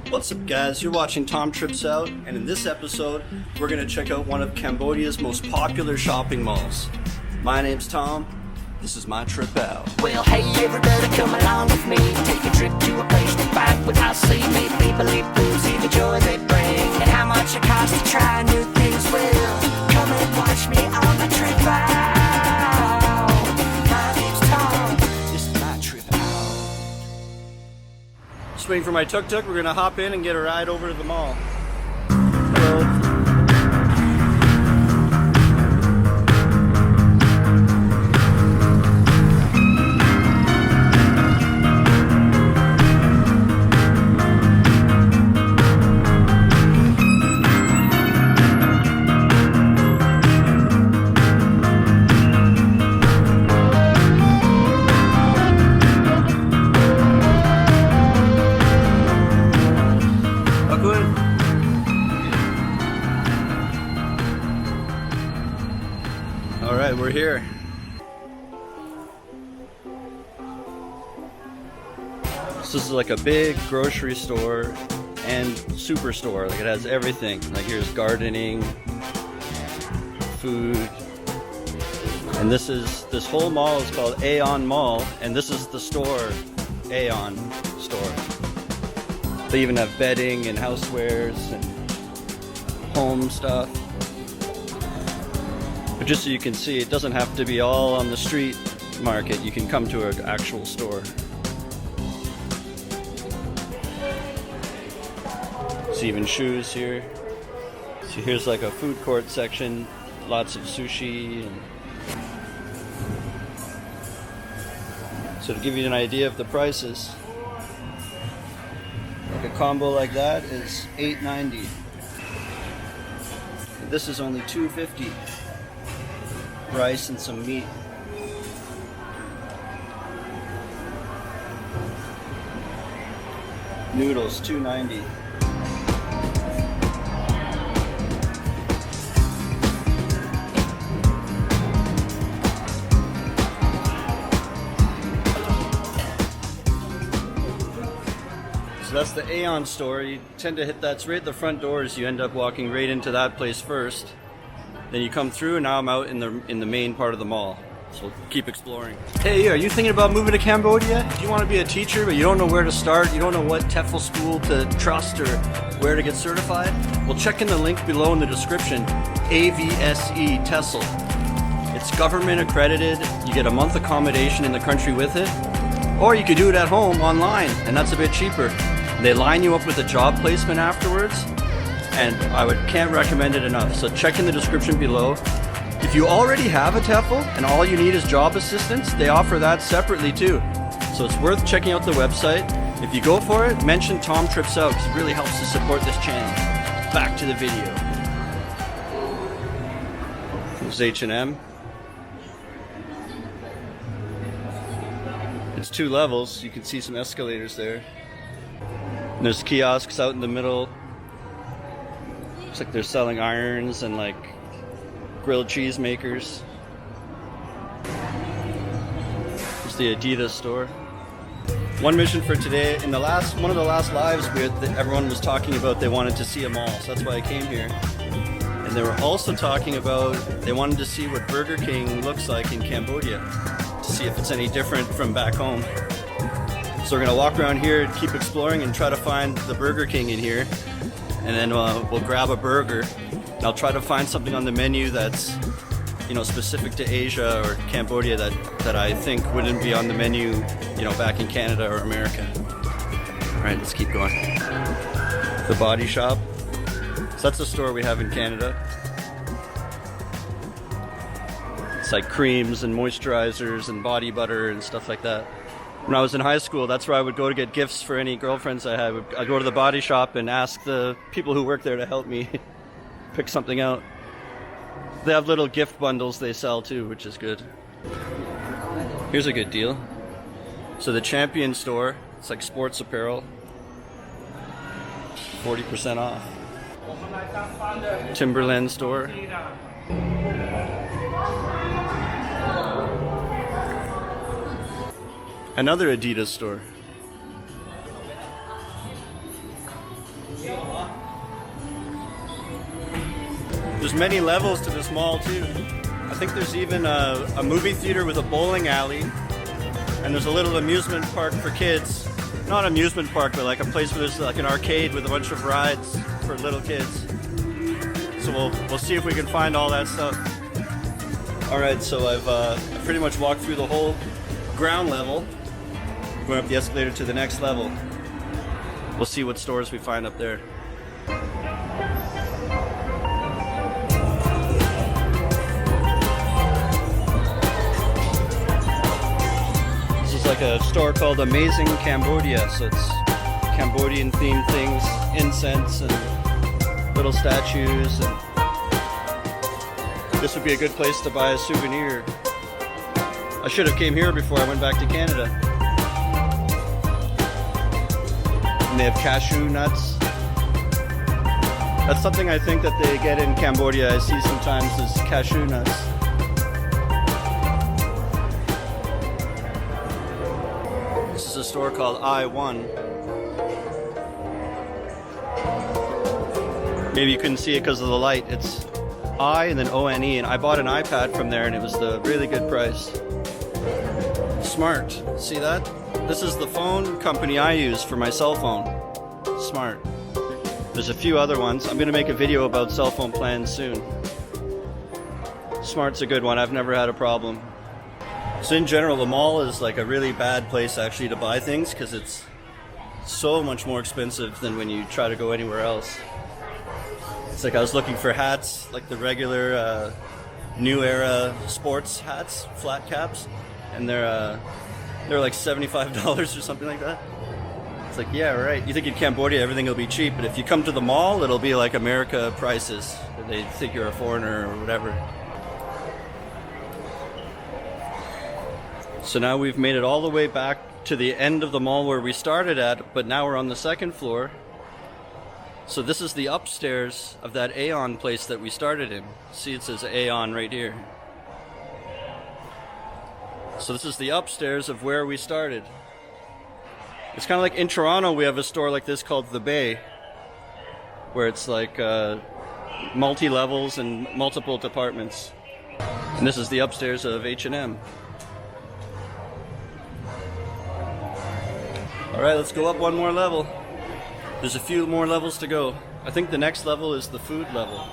What's up guys, you're watching Tom Trips Out, and in this episode we're going to check out one of Cambodia's most popular shopping malls. My name's Tom, this is my trip out. Well, hey everybody, come along with me. Take a trip to a place to fight without see. Meet people, live foods, see the joy they bring, and how much it costs to try new things. Well, come and watch me on my trip out. My name's Tom, this is my trip out. Just waiting for my tuk-tuk, we're going to hop in and get a ride over to the mall. Hello. Alright, we're here. So this is like a big grocery store and superstore. Like it has everything. Like here's gardening, food. And this whole mall is called Aeon Mall, and this is the store, Aeon store. They even have bedding and housewares and home stuff. But just so you can see, it doesn't have to be all on the street market. You can come to an actual store. See even shoes here. So here's like a food court section, lots of sushi. So to give you an idea of the prices, like a combo like that is $8.90. This is only $2.50. Rice and some meat. Noodles, $2.90. So that's the Aeon store. You tend to hit that's right at the front doors. You end up walking right into that place first. Then you come through, and now I'm out in the main part of the mall. So we'll keep exploring. Hey, are you thinking about moving to Cambodia? Do you want to be a teacher, but you don't know where to start? You don't know what TEFL school to trust or where to get certified? Well, check in the link below in the description. AVSE TESL. It's government accredited. You get a month accommodation in the country with it. Or you could do it at home online, and that's a bit cheaper. They line you up with a job placement afterwards. And I can't recommend it enough. So check in the description below. If you already have a TEFL and all you need is job assistance, they offer that separately too. So it's worth checking out the website. If you go for it, mention Tom Trips Out because it really helps to support this channel. Back to the video. There's H&M. It's 2 levels. You can see some escalators there. And there's kiosks out in the middle. Looks like they're selling irons and like grilled cheese makers. There's the Adidas store. One mission for today. In one of the last lives, everyone was talking about they wanted to see a mall, so that's why I came here. And they were also talking about they wanted to see what Burger King looks like in Cambodia, to see if it's any different from back home. So we're gonna walk around here, keep exploring, and try to find the Burger King in here. And then we'll grab a burger. And I'll try to find something on the menu that's, specific to Asia or Cambodia that I think wouldn't be on the menu, back in Canada or America. All right, let's keep going. The Body Shop. So that's the store we have in Canada. It's like creams and moisturizers and body butter and stuff like that. When I was in high school, that's where I would go to get gifts for any girlfriends I had. I'd go to the Body Shop and ask the people who work there to help me pick something out. They have little gift bundles they sell too, which is good. Here's a good deal. So the Champion store, it's like sports apparel. 40% off. Timberland store. Another Adidas store. There's many levels to this mall too. I think there's even a movie theater with a bowling alley, and there's a little amusement park for kids. Not amusement park, but like a place where there's like an arcade with a bunch of rides for little kids. So we'll see if we can find all that stuff. All right, so I've pretty much walked through the whole ground level, going up the escalator to the next level. We'll see what stores we find up there. This is like a store called Amazing Cambodia, so it's Cambodian themed things, incense and little statues, and this would be a good place to buy a souvenir. I should have came here before I went back to Canada. And they have cashew nuts. That's something I think that they get in Cambodia. I see sometimes is cashew nuts. This is a store called Aeon. Maybe you couldn't see it because of the light. It's I and then O-N-E, and I bought an iPad from there and it was the really good price. Smart. See that? This is the phone company I use for my cell phone. Smart. There's a few other ones. I'm going to make a video about cell phone plans soon. Smart's a good one. I've never had a problem. So in general, the mall is like a really bad place actually to buy things because it's so much more expensive than when you try to go anywhere else. It's like I was looking for hats, like the regular New Era sports hats, flat caps, and they're like $75 or something like that. It's like, yeah, right. You think in Cambodia everything will be cheap, but if you come to the mall, it'll be like America prices. They think you're a foreigner or whatever. So now we've made it all the way back to the end of the mall where we started at, but now we're on the second floor. So this is the upstairs of that Aeon place that we started in. See, it says Aeon right here. So this is the upstairs of where we started. It's kind of like in Toronto we have a store like this called The Bay, where it's like multi-levels and multiple departments. And this is the upstairs of H&M. Alright, let's go up one more level. There's a few more levels to go. I think the next level is the food level.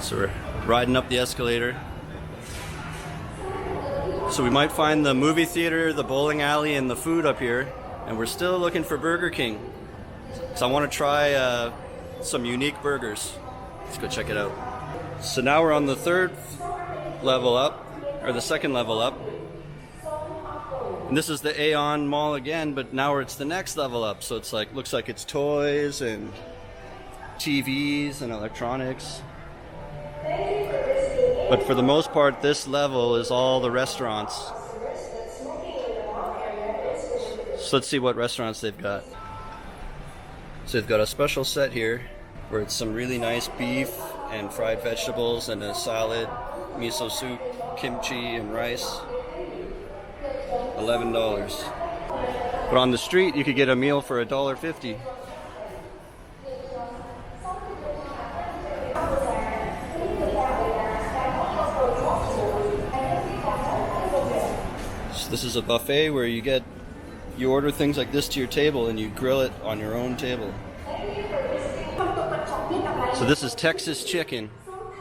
So we're riding up the escalator. So we might find the movie theater, the bowling alley, and the food up here. And we're still looking for Burger King. So I want to try some unique burgers. Let's go check it out. So now we're on the third level up, or the second level up. And this is the Aeon Mall again, but now it's the next level up. So it's like, looks like it's toys and TVs and electronics. But for the most part, this level is all the restaurants. So let's see what restaurants they've got. So they've got a special set here where it's some really nice beef and fried vegetables and a salad, miso soup, kimchi, and rice. $11. But on the street, you could get a meal for $1.50. So this is a buffet where you order things like this to your table and you grill it on your own table. So this is Texas Chicken.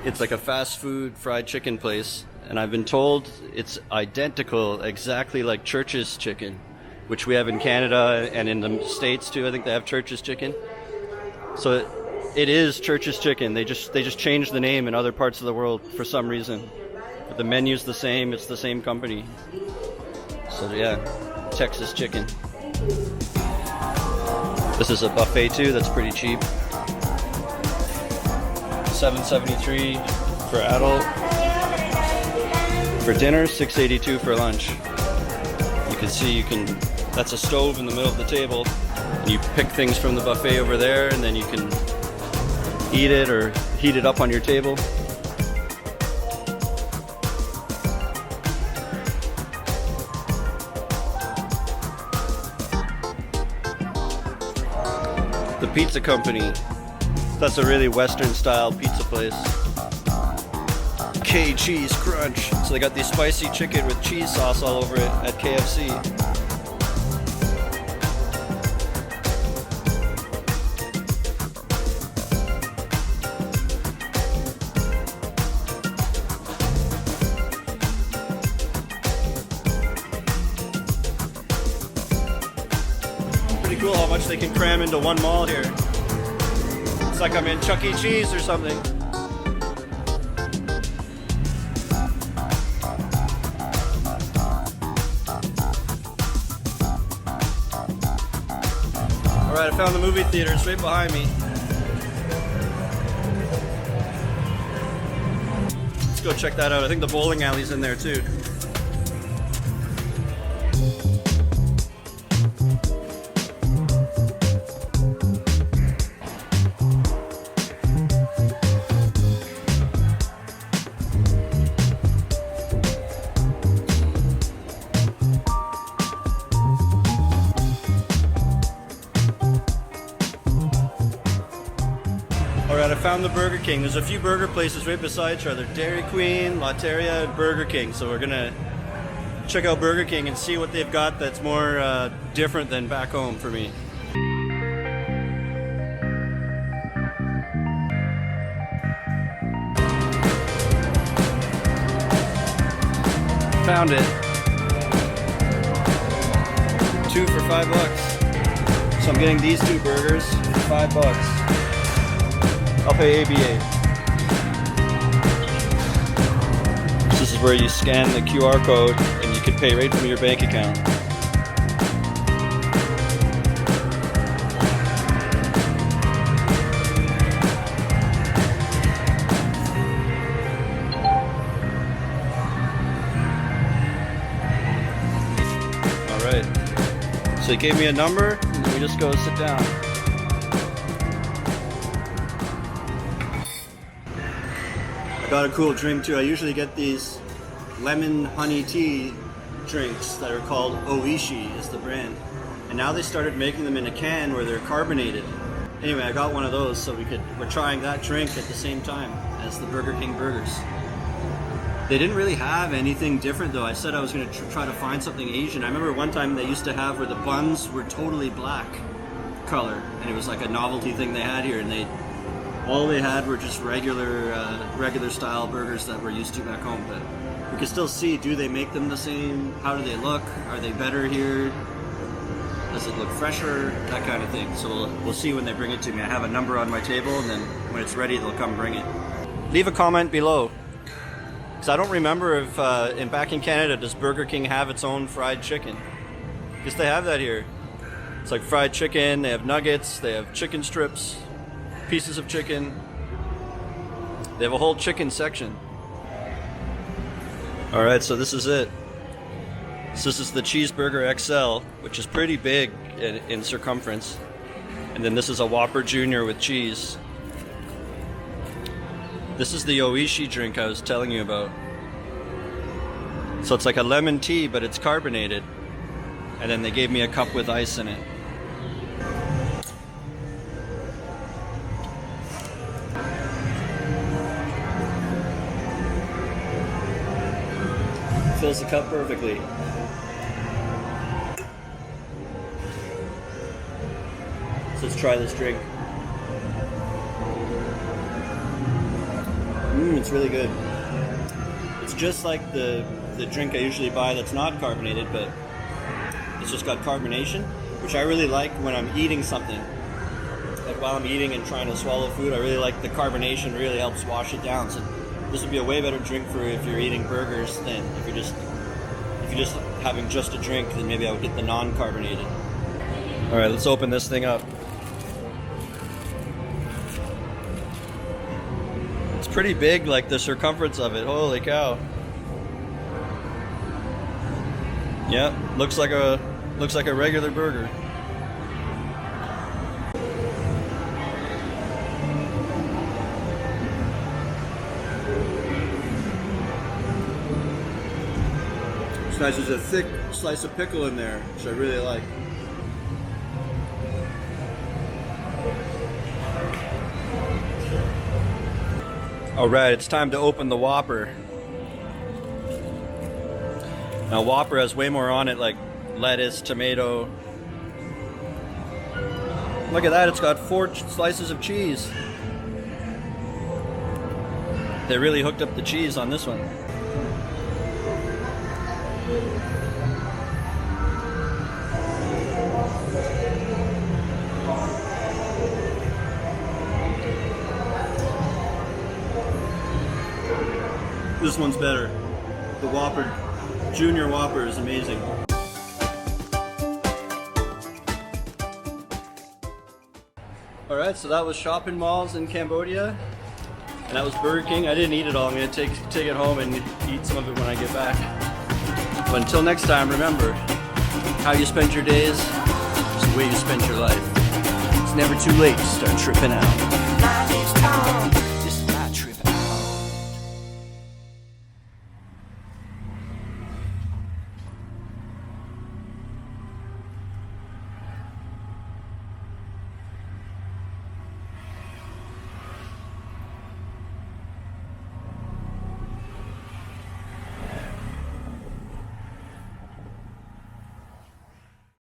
It's like a fast food fried chicken place. And I've been told it's identical, exactly like Church's Chicken, which we have in Canada and in the States too. I think they have Church's Chicken. So it is Church's Chicken. They just changed the name in other parts of the world for some reason. But the menu's the same. It's the same company. So yeah, Texas Chicken. This is a buffet too. That's pretty cheap. $7.73 for adult. For dinner, $6.82 for lunch. You can see that's a stove in the middle of the table. And you pick things from the buffet over there and then you can eat it or heat it up on your table. The Pizza Company. That's a really Western style pizza place. K-Cheese Crunch. So they got the spicy chicken with cheese sauce all over it at KFC. Pretty cool how much they can cram into one mall here. It's like I'm in Chuck E. Cheese or something. Alright, I found the movie theater. It's right behind me. Let's go check that out. I think the bowling alley's in there too. Alright, I found the Burger King. There's a few burger places right beside each other. Dairy Queen, Lotteria, and Burger King. So we're gonna check out Burger King and see what they've got that's more different than back home for me. Found it. 2 for $5. So I'm getting these 2 burgers for $5. I'll pay ABA. This is where you scan the QR code and you can pay right from your bank account. Alright. So he gave me a number and then we just go sit down. I got a cool drink too. I usually get these lemon honey tea drinks that are called Oishi is the brand. And now they started making them in a can where they're carbonated. Anyway, I got one of those so we're trying that drink at the same time as the Burger King burgers. They didn't really have anything different though. I said I was going to try to find something Asian. I remember one time they used to have where the buns were totally black color and it was like a novelty thing they had here, and all they had were just regular style burgers that we're used to back home. But we can still see, do they make them the same? How do they look? Are they better here? Does it look fresher? That kind of thing. So we'll see when they bring it to me. I have a number on my table, and then when it's ready, they'll come bring it. Leave a comment below, because I don't remember if back in Canada, does Burger King have its own fried chicken? Because they have that here. It's like fried chicken, they have nuggets, they have chicken strips, pieces of chicken. They have a whole chicken section. Alright, so this is it. So this is the Cheeseburger XL, which is pretty big in circumference. And then this is a Whopper Jr. with cheese. This is the Oishi drink I was telling you about. So it's like a lemon tea, but it's carbonated. And then they gave me a cup with ice in it. Fills the cup perfectly. So let's try this drink. It's really good. It's just like the drink I usually buy that's not carbonated, but it's just got carbonation, which I really like when I'm eating something. Like while I'm eating and trying to swallow food, I really like the carbonation. Really helps wash it down. So this would be a way better drink for if you're eating burgers than if you're just having just a drink. Then maybe I would get the non-carbonated. All right, let's open this thing up. It's pretty big, like the circumference of it. Holy cow! Yep, looks like a regular burger. It's nice. There's a thick slice of pickle in there, which I really like. Alright, it's time to open the Whopper. Now Whopper has way more on it, like lettuce, tomato. Look at that, it's got 4 slices of cheese. They really hooked up the cheese on this one. This one's better. The Whopper, Junior Whopper is amazing. Alright, so that was shopping malls in Cambodia. And that was Burger King. I didn't eat it all. I'm going to take it home and eat some of it when I get back. But until next time, remember, how you spend your days is the way you spend your life. It's never too late to start tripping out.